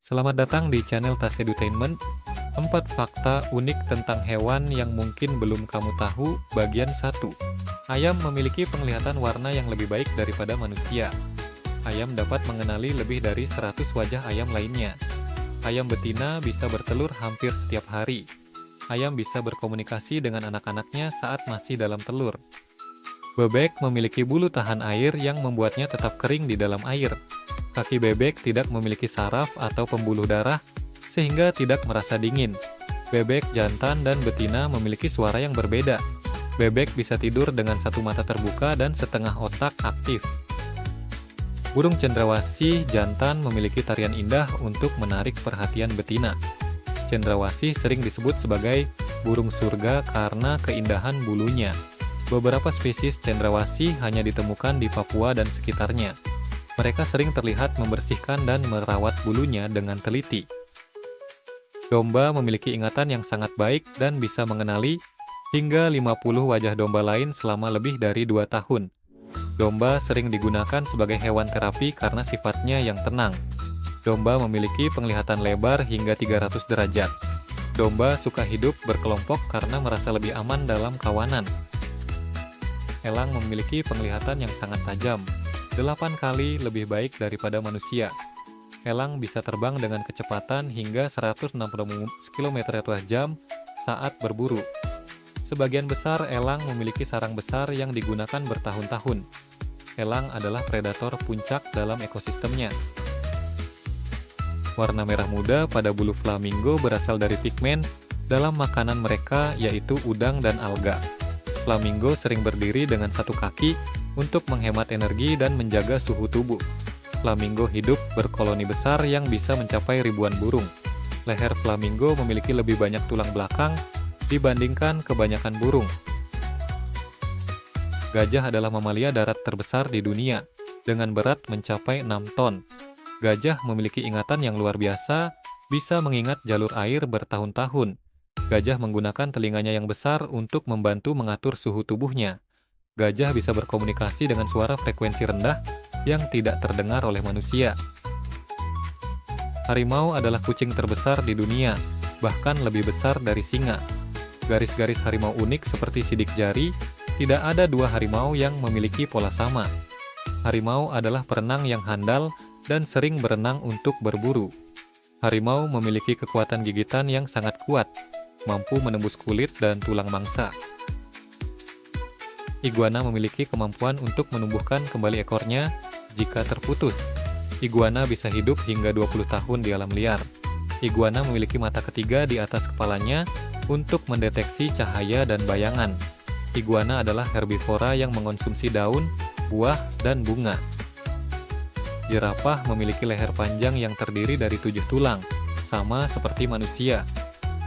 Selamat datang di channel Tas Edutainment. 4 fakta unik tentang hewan yang mungkin belum kamu tahu, bagian 1. Ayam memiliki penglihatan warna yang lebih baik daripada manusia. Ayam dapat mengenali lebih dari 100 wajah ayam lainnya. Ayam betina bisa bertelur hampir setiap hari. Ayam bisa berkomunikasi dengan anak-anaknya saat masih dalam telur. Bebek memiliki bulu tahan air yang membuatnya tetap kering di dalam air. Kaki bebek tidak memiliki saraf atau pembuluh darah, sehingga tidak merasa dingin. Bebek jantan dan betina memiliki suara yang berbeda. Bebek bisa tidur dengan satu mata terbuka dan setengah otak aktif. Burung cendrawasih jantan memiliki tarian indah untuk menarik perhatian betina. Cendrawasih sering disebut sebagai burung surga karena keindahan bulunya. Beberapa spesies cendrawasih hanya ditemukan di Papua dan sekitarnya. Mereka sering terlihat membersihkan dan merawat bulunya dengan teliti. Domba memiliki ingatan yang sangat baik dan bisa mengenali hingga 50 wajah domba lain selama lebih dari 2 tahun. Domba sering digunakan sebagai hewan terapi karena sifatnya yang tenang. Domba memiliki penglihatan lebar hingga 300 derajat. Domba suka hidup berkelompok karena merasa lebih aman dalam kawanan. Elang memiliki penglihatan yang sangat tajam, 8 kali lebih baik daripada manusia. Elang bisa terbang dengan kecepatan hingga 160 km/jam saat berburu. Sebagian besar elang memiliki sarang besar yang digunakan bertahun-tahun. Elang adalah predator puncak dalam ekosistemnya. Warna merah muda pada bulu flamingo berasal dari pigmen dalam makanan mereka, yaitu udang dan alga. Flamingo sering berdiri dengan satu kaki untuk menghemat energi dan menjaga suhu tubuh. Flamingo hidup berkoloni besar yang bisa mencapai ribuan burung. Leher flamingo memiliki lebih banyak tulang belakang dibandingkan kebanyakan burung. Gajah adalah mamalia darat terbesar di dunia, dengan berat mencapai 6 ton. Gajah memiliki ingatan yang luar biasa, bisa mengingat jalur air bertahun-tahun. Gajah menggunakan telinganya yang besar untuk membantu mengatur suhu tubuhnya. Gajah bisa berkomunikasi dengan suara frekuensi rendah yang tidak terdengar oleh manusia. Harimau adalah kucing terbesar di dunia, bahkan lebih besar dari singa. Garis-garis harimau unik seperti sidik jari, tidak ada 2 harimau yang memiliki pola sama. Harimau adalah perenang yang handal dan sering berenang untuk berburu. Harimau memiliki kekuatan gigitan yang sangat kuat, mampu menembus kulit dan tulang mangsa. Iguana memiliki kemampuan untuk menumbuhkan kembali ekornya jika terputus. Iguana bisa hidup hingga 20 tahun di alam liar. Iguana memiliki mata ketiga di atas kepalanya untuk mendeteksi cahaya dan bayangan. Iguana adalah herbivora yang mengonsumsi daun, buah, dan bunga. Jerapah memiliki leher panjang yang terdiri dari 7 tulang, sama seperti manusia.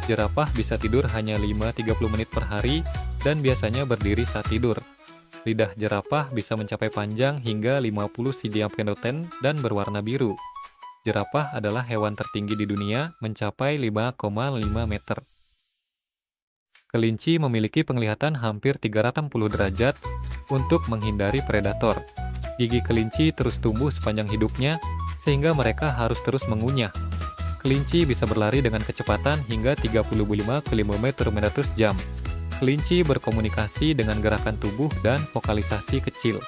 Jerapah bisa tidur hanya 5-30 menit per hari dan biasanya berdiri saat tidur. Lidah jerapah bisa mencapai panjang hingga 50 cm dan berwarna biru. Jerapah adalah hewan tertinggi di dunia, mencapai 5,5 meter. Kelinci memiliki penglihatan hampir 360 derajat untuk menghindari predator. Gigi kelinci terus tumbuh sepanjang hidupnya, sehingga mereka harus terus mengunyah. Kelinci bisa berlari dengan kecepatan hingga 35 km/jam. Kelinci berkomunikasi dengan gerakan tubuh dan vokalisasi kecil.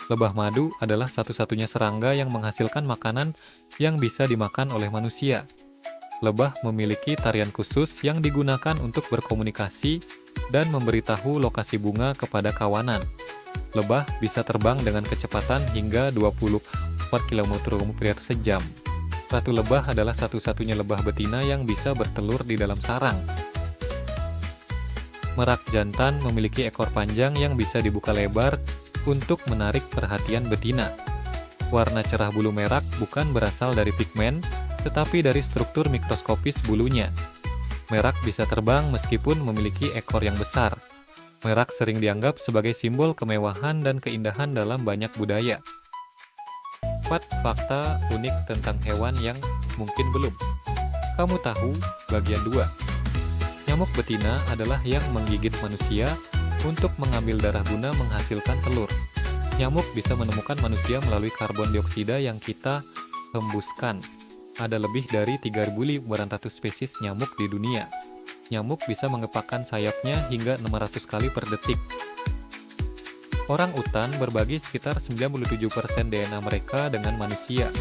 Lebah madu adalah satu-satunya serangga yang menghasilkan makanan yang bisa dimakan oleh manusia. Lebah memiliki tarian khusus yang digunakan untuk berkomunikasi dan memberitahu lokasi bunga kepada kawanan. Lebah bisa terbang dengan kecepatan hingga 24 km/jam. Ratu lebah adalah satu-satunya lebah betina yang bisa bertelur di dalam sarang. Merak jantan memiliki ekor panjang yang bisa dibuka lebar untuk menarik perhatian betina. Warna cerah bulu merak bukan berasal dari pigmen, tetapi dari struktur mikroskopis bulunya. Merak bisa terbang meskipun memiliki ekor yang besar. Merak sering dianggap sebagai simbol kemewahan dan keindahan dalam banyak budaya. 4 fakta unik tentang hewan yang mungkin belum kamu tahu, bagian 2. Nyamuk betina adalah yang menggigit manusia untuk mengambil darah guna menghasilkan telur. Nyamuk bisa menemukan manusia melalui karbon dioksida yang kita hembuskan. Ada lebih dari 3.500 spesies nyamuk di dunia. Nyamuk bisa mengepakkan sayapnya hingga 600 kali per detik. Orang utan berbagi sekitar 97% DNA mereka dengan manusia.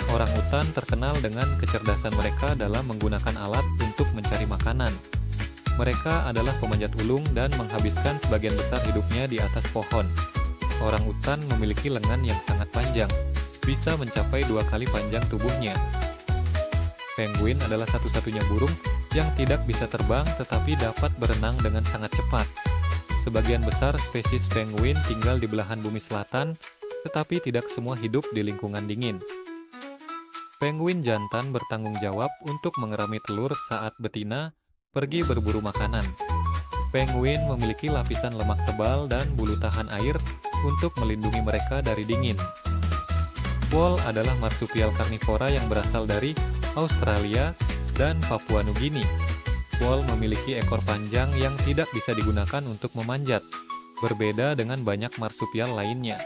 Orang utan terkenal dengan kecerdasan mereka dalam menggunakan alat untuk mencari makanan. Mereka adalah pemanjat ulung dan menghabiskan sebagian besar hidupnya di atas pohon. Orang utan memiliki lengan yang sangat panjang, bisa mencapai 2 kali panjang tubuhnya. Penguin adalah satu-satunya burung yang tidak bisa terbang tetapi dapat berenang dengan sangat cepat. Sebagian besar spesies penguin tinggal di belahan bumi selatan, tetapi tidak semua hidup di lingkungan dingin. Penguin jantan bertanggung jawab untuk mengerami telur saat betina pergi berburu makanan. Penguin memiliki lapisan lemak tebal dan bulu tahan air untuk melindungi mereka dari dingin. Whale adalah marsupial karnivora yang berasal dari Australia dan Papua Nugini. Whale memiliki ekor panjang yang tidak bisa digunakan untuk memanjat, berbeda dengan banyak marsupial lainnya.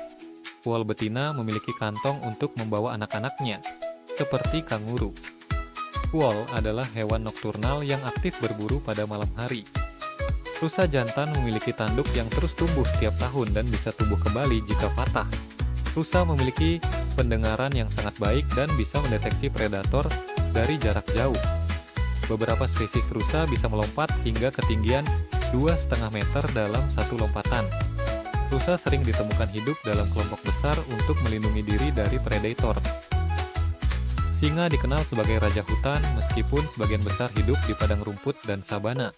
Whale betina memiliki kantong untuk membawa anak-anaknya, seperti kanguru. Whale adalah hewan nokturnal yang aktif berburu pada malam hari. Rusa jantan memiliki tanduk yang terus tumbuh setiap tahun dan bisa tumbuh kembali jika patah. Rusa memiliki pendengaran yang sangat baik dan bisa mendeteksi predator dari jarak jauh. Beberapa spesies rusa bisa melompat hingga ketinggian 2,5 meter dalam satu lompatan. Rusa sering ditemukan hidup dalam kelompok besar untuk melindungi diri dari predator. Singa dikenal sebagai raja hutan meskipun sebagian besar hidup di padang rumput dan sabana.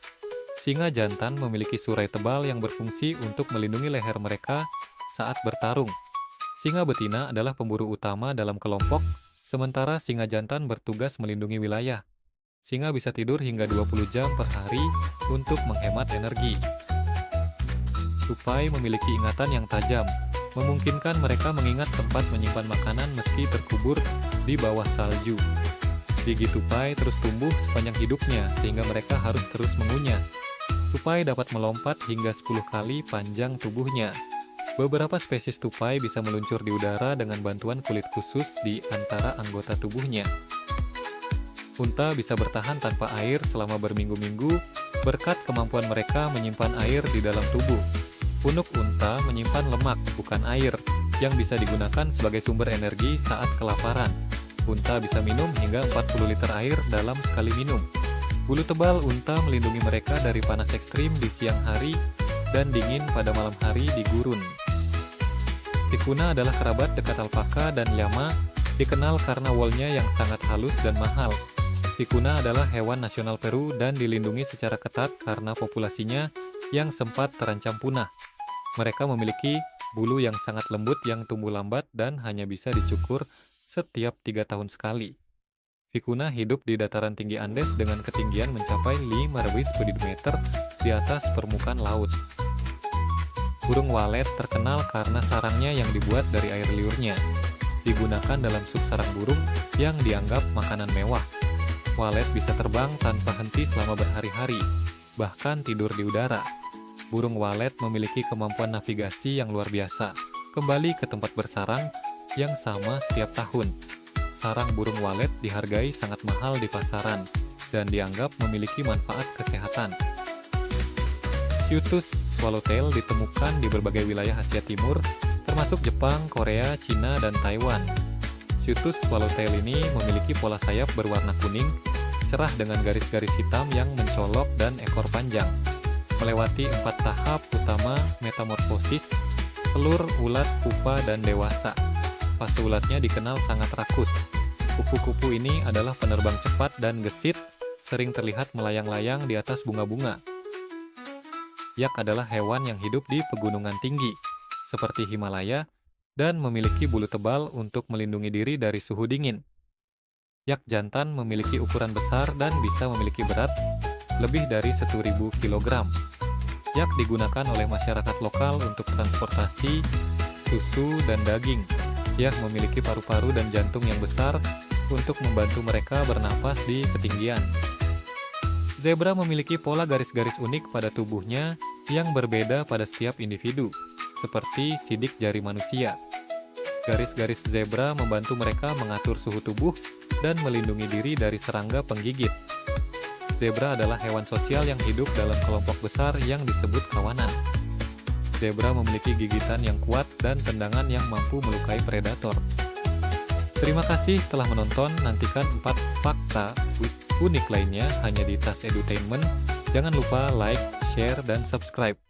Singa jantan memiliki surai tebal yang berfungsi untuk melindungi leher mereka saat bertarung. Singa betina adalah pemburu utama dalam kelompok, sementara singa jantan bertugas melindungi wilayah. Singa bisa tidur hingga 20 jam per hari untuk menghemat energi. Tupai memiliki ingatan yang tajam, memungkinkan mereka mengingat tempat menyimpan makanan meski terkubur di bawah salju. Gigi tupai terus tumbuh sepanjang hidupnya sehingga mereka harus terus mengunyah. Tupai dapat melompat hingga 10 kali panjang tubuhnya. Beberapa spesies tupai bisa meluncur di udara dengan bantuan kulit khusus di antara anggota tubuhnya. Unta bisa bertahan tanpa air selama berminggu-minggu berkat kemampuan mereka menyimpan air di dalam tubuh. Punuk unta menyimpan lemak, bukan air, yang bisa digunakan sebagai sumber energi saat kelaparan. Unta bisa minum hingga 40 liter air dalam sekali minum. Bulu tebal unta melindungi mereka dari panas ekstrim di siang hari dan dingin pada malam hari di gurun. Tikuna adalah kerabat dekat alpaka dan llama, dikenal karena woolnya yang sangat halus dan mahal. Tikuna adalah hewan nasional Peru dan dilindungi secara ketat karena populasinya yang sempat terancam punah. Mereka memiliki bulu yang sangat lembut yang tumbuh lambat dan hanya bisa dicukur setiap 3 tahun sekali. Vicuna hidup di dataran tinggi Andes dengan ketinggian mencapai 5.000 meter di atas permukaan laut. Burung walet terkenal karena sarangnya yang dibuat dari air liurnya. Digunakan dalam sup sarang burung yang dianggap makanan mewah. Walet bisa terbang tanpa henti selama berhari-hari, bahkan tidur di udara. Burung walet memiliki kemampuan navigasi yang luar biasa, kembali ke tempat bersarang yang sama setiap tahun. Sarang burung walet dihargai sangat mahal di pasaran dan dianggap memiliki manfaat kesehatan. Sciutus swallowtail ditemukan di berbagai wilayah Asia Timur, termasuk Jepang, Korea, Cina, dan Taiwan. Sciutus swallowtail ini memiliki pola sayap berwarna kuning, cerah dengan garis-garis hitam yang mencolok dan ekor panjang. Melewati 4 tahap utama metamorfosis, telur, ulat, pupa, dan dewasa. Fase ulatnya dikenal sangat rakus. Kupu-kupu ini adalah penerbang cepat dan gesit, sering terlihat melayang-layang di atas bunga-bunga. Yak adalah hewan yang hidup di pegunungan tinggi, seperti Himalaya, dan memiliki bulu tebal untuk melindungi diri dari suhu dingin. Yak jantan memiliki ukuran besar dan bisa memiliki berat lebih dari 1.000 kg. Yak digunakan oleh masyarakat lokal untuk transportasi, susu, dan daging. Yak memiliki paru-paru dan jantung yang besar untuk membantu mereka bernapas di ketinggian. Zebra memiliki pola garis-garis unik pada tubuhnya yang berbeda pada setiap individu, seperti sidik jari manusia. Garis-garis zebra membantu mereka mengatur suhu tubuh dan melindungi diri dari serangga penggigit. Zebra adalah hewan sosial yang hidup dalam kelompok besar yang disebut kawanan. Zebra memiliki gigitan yang kuat dan tendangan yang mampu melukai predator. Terima kasih telah menonton. Nantikan 4 fakta unik lainnya hanya di Tas Edutainment. Jangan lupa like, share, dan subscribe.